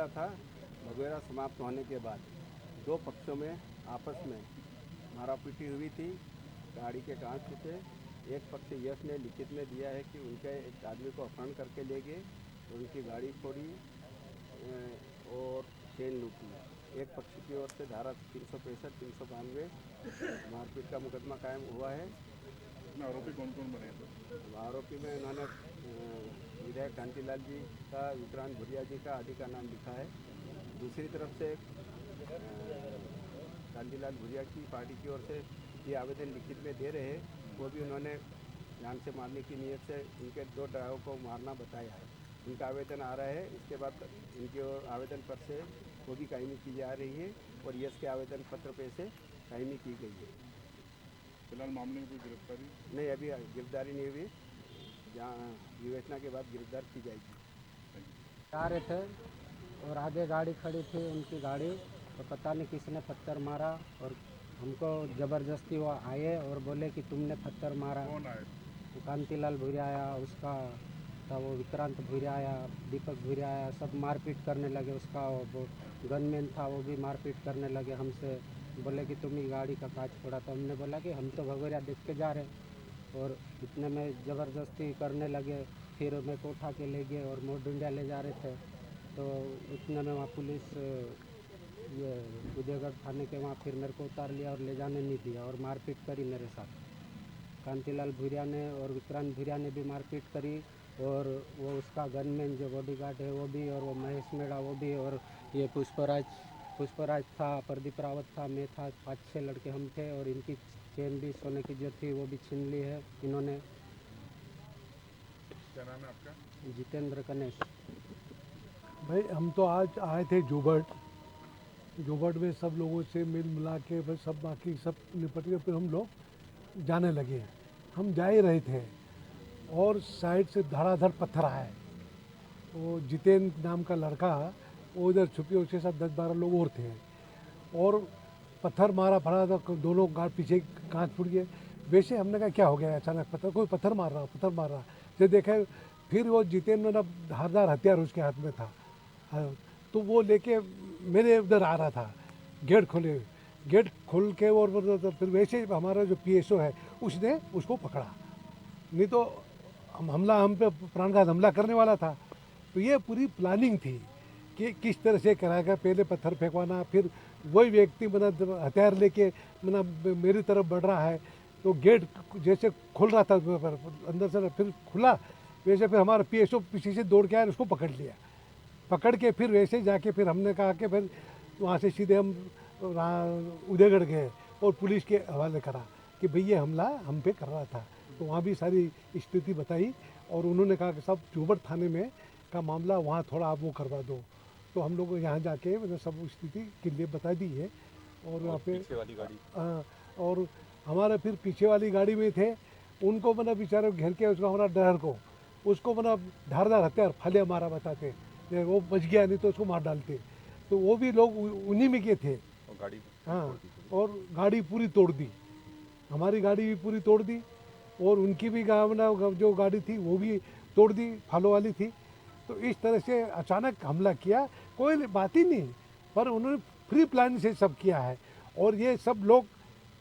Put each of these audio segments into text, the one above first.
था। भगोड़ा समाप्त होने के बाद दो पक्षों में आपस में मारापीटी हुई थी, गाड़ी के कांच टूटे। एक पक्ष यश ने लिखित में दिया है कि उनके एक आदमी को अपहरण करके ले गए, उनकी गाड़ी फोड़ी और चेन लूटी। एक पक्ष की ओर से धारा 365, 392 मारपीट का मुकदमा कायम हुआ है। इसमें आरोपी कौन कौन बने हैं? आरोपी में इन्होंने विधायक कांतिलाल जी का, विक्रांत भुरिया जी का, आदि का नाम लिखा है। दूसरी तरफ से कांतिलाल भुरिया की पार्टी की ओर से ये आवेदन लिखित में दे रहे हैं, वो भी उन्होंने जान से मारने की नीयत से इनके दो ड्राइवर को मारना बताया है। इनका आवेदन आ रहा है, इसके बाद इनके आवेदन पर से वो भी कायमी की जा रही है और यश के आवेदन पत्र पे से कायमी की गई है। फिलहाल मामले में कोई गिरफ्तारी? नहीं, अभी गिरफ्तारी नहीं हुई, जहाँ विवेचना के बाद गिरफ्तार की जाएगी। जा रहे थे और आगे गाड़ी खड़ी थी उनकी गाड़ी, तो पता नहीं किसने पत्थर मारा और हमको ज़बरदस्ती वो आए और बोले कि तुमने पत्थर मारा। कौन आए? तो कांतिलाल भूरिया आया, उसका था वो विक्रांत भूरिया आया, दीपक भूरिया आया, सब मारपीट करने लगे। उसका वो गनमैन था, वो भी मारपीट करने लगे हमसे, बोले कि तुम ही गाड़ी का कांच फोड़ा। तो हमने बोला कि हम तो भगोरिया देख के जा रहे, और इतने में ज़बरदस्ती करने लगे। फिर मेरे को उठा के ले गए और मोरडुंडिया ले जा रहे थे। तो इतने में वहाँ पुलिस ये उदयगढ़ थाने के वहाँ फिर मेरे को उतार लिया और ले जाने नहीं दिया और मारपीट करी मेरे साथ। कांतिलाल भूरिया ने और विक्रांत भूरिया ने भी मारपीट करी, और वो उसका गनमैन जो बॉडीगार्ड है वो भी, और वो महेश मेड़ा वो भी, और ये पुष्पराज था, प्रदीप रावत था, मैं था, 5-6 लड़के हम थे। और इनकी चेन भी सोने की जो थी वो भी छीन ली है इन्होंने। क्या नाम है आपका? जितेंद्र गणेश। भाई हम तो आज आए थे जोबट में सब लोगों से मिल मिला के बस सब बाकी सब निपट के फिर हम लोग जाने लगे। हम जा ही रहे थे और साइड से धड़ाधड़ पत्थर आए। वो जितेंद्र नाम का लड़का वो उधर छुपे, उसके साथ 10-12 लोग और थे और पत्थर मारा फड़ा था। दोनों गाड़ पीछे कांच फूट गए। वैसे हमने कहा क्या हो गया अचानक, कोई पत्थर मार रहा। जब देखा फिर वो जितेंद्र ना धारदार हथियार उसके हाथ में था। तो वो लेके मेरे उधर आ रहा था। गेट खोल के और फिर वैसे हमारा जो पीएसओ है उसने उसको पकड़ा, नहीं तो हम पे प्राणघात हमला करने वाला था। तो ये पूरी प्लानिंग थी कि किस तरह से कराएगा, पहले पत्थर फेंकवाना, फिर वही व्यक्ति हथियार लेके मेरी तरफ बढ़ रहा है। तो गेट जैसे खुल रहा था अंदर से, फिर खुला वैसे फिर हमारा पीएसओ पीछे से दौड़ के आया, उसको पकड़ लिया। पकड़ के फिर वैसे जाके फिर हमने कहा कि फिर वहाँ से सीधे हम उदयगढ़ गए और पुलिस के हवाले करा कि भई ये हमला हम पे कर रहा था। तो वहाँ भी सारी स्थिति बताई और उन्होंने कहा कि सब जोबट थाने में का मामला वहाँ थोड़ा आप वो करवा दो। तो हम लोग यहाँ जाके मतलब सब स्थिति क्लियर बता दी है। और वहाँ पे पीछे वाली गाड़ी? और हमारे फिर पीछे वाली गाड़ी में थे, उनको मतलब बेचारे घेर के उसको हमारा ड्राइवर को उसको मतलब धारदार हथियार फाले मारा बताते, वो बच गया, नहीं तो उसको मार डालते। तो वो भी लोग उन्हीं में के थे। और गाड़ी? हाँ, और गाड़ी पूरी तोड़ दी, हमारी गाड़ी भी पूरी तोड़ दी और उनकी भी जो गाड़ी थी वो भी तोड़ दी, फालो वाली थी। तो इस तरह से अचानक हमला किया, कोई बात ही नहीं, पर उन्होंने फ्री प्लान से सब किया है। और ये सब लोग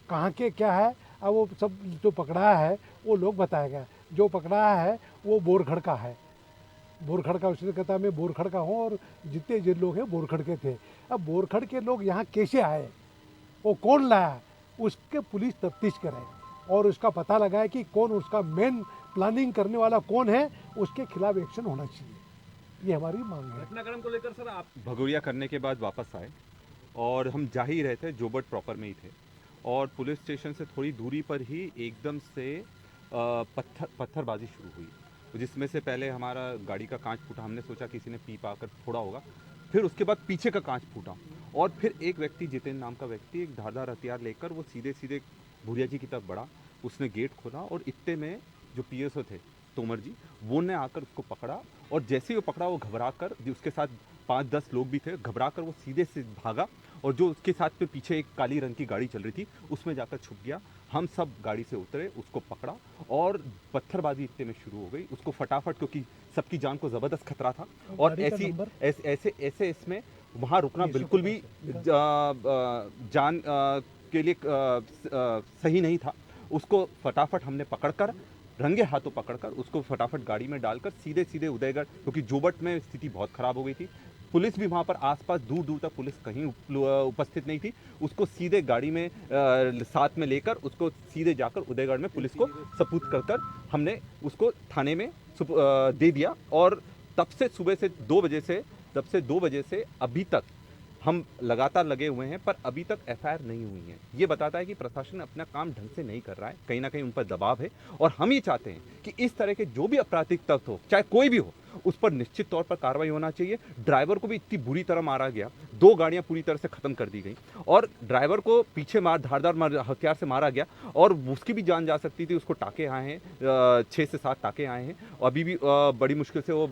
कहाँ के क्या है, अब वो सब जो पकड़ा है वो लोग बताएगा। जो पकड़ा है वो बोरखड़ का है, बोरखड़ का। उसने कहता मैं बोरखड़ का हूँ और जितने जो लोग हैं बोरखड़ के थे। अब बोरखड़ के लोग यहाँ कैसे आए, वो कौन लाया, उसके पुलिस तफ्तीश करे और उसका पता लगाए कि कौन उसका मेन प्लानिंग करने वाला कौन है, उसके खिलाफ एक्शन होना चाहिए। ये हमारी मांग है। घटनाक्रम को लेकर सर आप भगोरिया करने के बाद वापस आए और हम जा ही रहे थे, जोबट प्रॉपर में ही थे और पुलिस स्टेशन से थोड़ी दूरी पर ही एकदम से पत्थरबाजी शुरू हुई, जिसमें से पहले हमारा गाड़ी का कांच फूटा। हमने सोचा किसी ने पीप आकर फोड़ा होगा। फिर उसके बाद पीछे का कांच फूटा और फिर एक व्यक्ति, जितेंद्र नाम का व्यक्ति, एक धारदार हथियार लेकर वो सीधे सीधे भूरिया जी की तरफ बढ़ा। उसने गेट खोला और इतने में जो पीएसओ थे तोमर जी, वो ने आकर उसको पकड़ा, और जैसे ही वो पकड़ा वो घबरा कर, उसके साथ 5-10 लोग भी थे, घबरा कर वो सीधे से भागा, और जो उसके साथ पे पीछे एक काली रंग की गाड़ी चल रही थी उसमें जाकर छुप गया। हम सब गाड़ी से उतरे, उसको पकड़ा, और पत्थरबाजी इतने में शुरू हो गई उसको फटाफट, क्योंकि सबकी जान को ज़बरदस्त खतरा था। और ऐसे इसमें वहाँ रुकना बिल्कुल भी जान के लिए सही नहीं था। उसको फटाफट हमने पकड़कर, रंगे हाथों पकड़कर उसको फटाफट गाड़ी में डालकर सीधे सीधे उदयगढ़, क्योंकि जोबट में स्थिति बहुत खराब हो गई थी, पुलिस भी वहाँ पर आसपास दूर दूर तक पुलिस कहीं उपस्थित नहीं थी, उसको सीधे गाड़ी में साथ में लेकर उसको सीधे जाकर उदयगढ़ में पुलिस को सपुर्द कर हमने उसको थाने में दे दिया। और तब से सुबह से 2 बजे से अभी तक हम लगातार लगे हुए हैं, पर अभी तक एफआईआर नहीं हुई है। ये बताता है कि प्रशासन अपना काम ढंग से नहीं कर रहा है, कहीं ना कहीं उन पर दबाव है, और हम ये चाहते हैं कि इस तरह के जो भी आपराधिक तत्व हो, चाहे कोई भी हो, उस पर निश्चित तौर पर कार्रवाई होना चाहिए। ड्राइवर को भी इतनी बुरी तरह मारा गया, 2 गाड़ियां पूरी तरह से खत्म कर दी गई, और ड्राइवर को पीछे धारदार हथियार से मारा गया, और उसकी भी जान जा सकती थी। उसको टाके आए हैं, 6 से 7 टाके आए हैं, अभी भी बड़ी मुश्किल से वो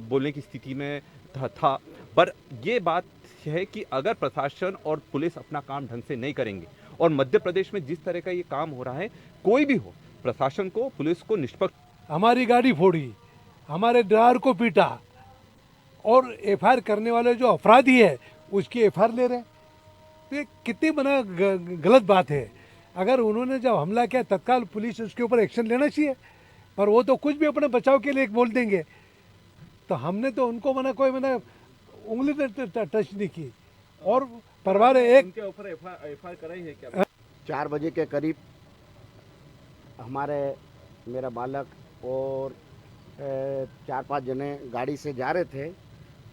बोलने की स्थिति में था। पर ये बात है कि अगर प्रशासन और पुलिस अपना काम ढंग से नहीं करेंगे, और मध्य प्रदेश में जिस तरह का ये काम हो रहा है, कोई भी हो, प्रशासन को, पुलिस को निष्पक्ष, हमारी गाड़ी फोड़ी, हमारे ड्राइवर को पीटा, और एफआईआर करने वाले जो अपराधी है उसकी एफआईआर ले रहे हैं। तो ये कितनी बड़ा गलत बात है। अगर उन्होंने जब हमला किया तत्काल पुलिस उसके ऊपर एक्शन लेना चाहिए, पर वो तो कुछ भी अपने बचाव के लिए बोल देंगे। तो हमने तो उनको कोई उंगली टच नहीं की, और परिवार एक उनके ऊपर एफआईआर कराई है क्या? 4 बजे के करीब मेरा बालक और 4-5 जने गाड़ी से जा रहे थे,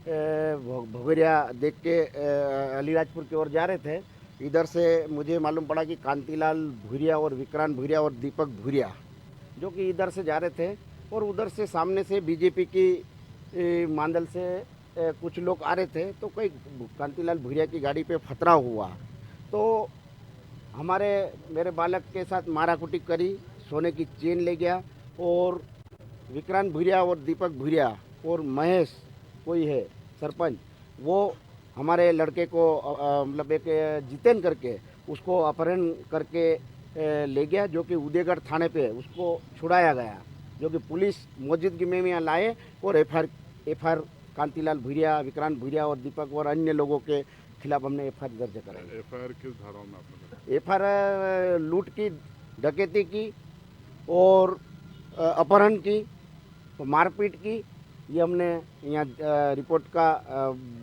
भगोरिया देख के अलीराजपुर की ओर जा रहे थे। इधर से मुझे मालूम पड़ा कि कांतिलाल भूरिया और विक्रांत भूरिया और दीपक भूरिया जो कि इधर से जा रहे थे, और उधर से सामने से बीजेपी की मांदल से कुछ लोग आ रहे थे। तो कोई कांतिलाल भूरिया की गाड़ी पे खतरा हुआ, तो मेरे बालक के साथ माराकुटी करी, सोने की चेन ले गया, और विक्रांत भूरिया और दीपक भूरिया और महेश कोई है सरपंच, वो हमारे लड़के को मतलब एक जितेन करके उसको अपहरण करके ले गया, जो कि उदयगढ़ थाने पे उसको छुड़ाया गया, जो कि पुलिस मौजूदगी में यहाँ लाए, और एफआईआर कांतिलाल भूरिया, विक्रांत भूरिया और दीपक और अन्य लोगों के खिलाफ हमने एफआईआर दर्ज कराई। एफआईआर किस धाराओं में आपने? एफआईआर लूट की, डकैती की, और अपहरण की, मारपीट की, ये हमने यहाँ रिपोर्ट का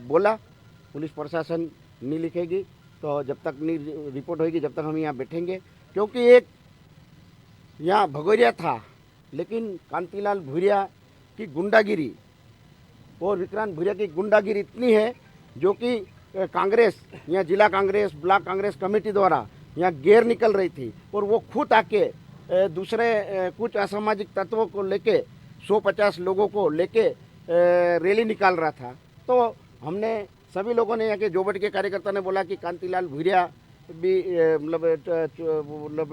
बोला। पुलिस प्रशासन नहीं लिखेगी तो जब तक नहीं रिपोर्ट होगी जब तक हम यहाँ बैठेंगे, क्योंकि एक यहाँ भगोरिया था, लेकिन कांतिलाल भूरिया की गुंडागिरी और विक्रांत भूरिया की गुंडागिरी इतनी है, जो कि कांग्रेस, यहाँ जिला कांग्रेस, ब्लॉक कांग्रेस कमेटी द्वारा यहाँ गैर निकल रही थी, और वो खुद आके दूसरे कुछ असामाजिक तत्वों को लेके 150 लोगों को लेके रैली निकाल रहा था। तो हमने सभी लोगों ने, यहाँ के जोबट के कार्यकर्ता ने बोला कि कांतिलाल भूरिया भी मतलब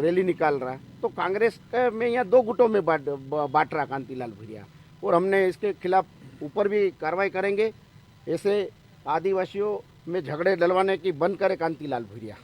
रैली निकाल रहा है, तो कांग्रेस में यहाँ 2 गुटों में बांट रहा कांतिलाल भूरिया, और हमने इसके खिलाफ ऊपर भी कार्रवाई करेंगे। ऐसे आदिवासियों में झगड़े डलवाने की बंद करे कांतिलाल भूरिया।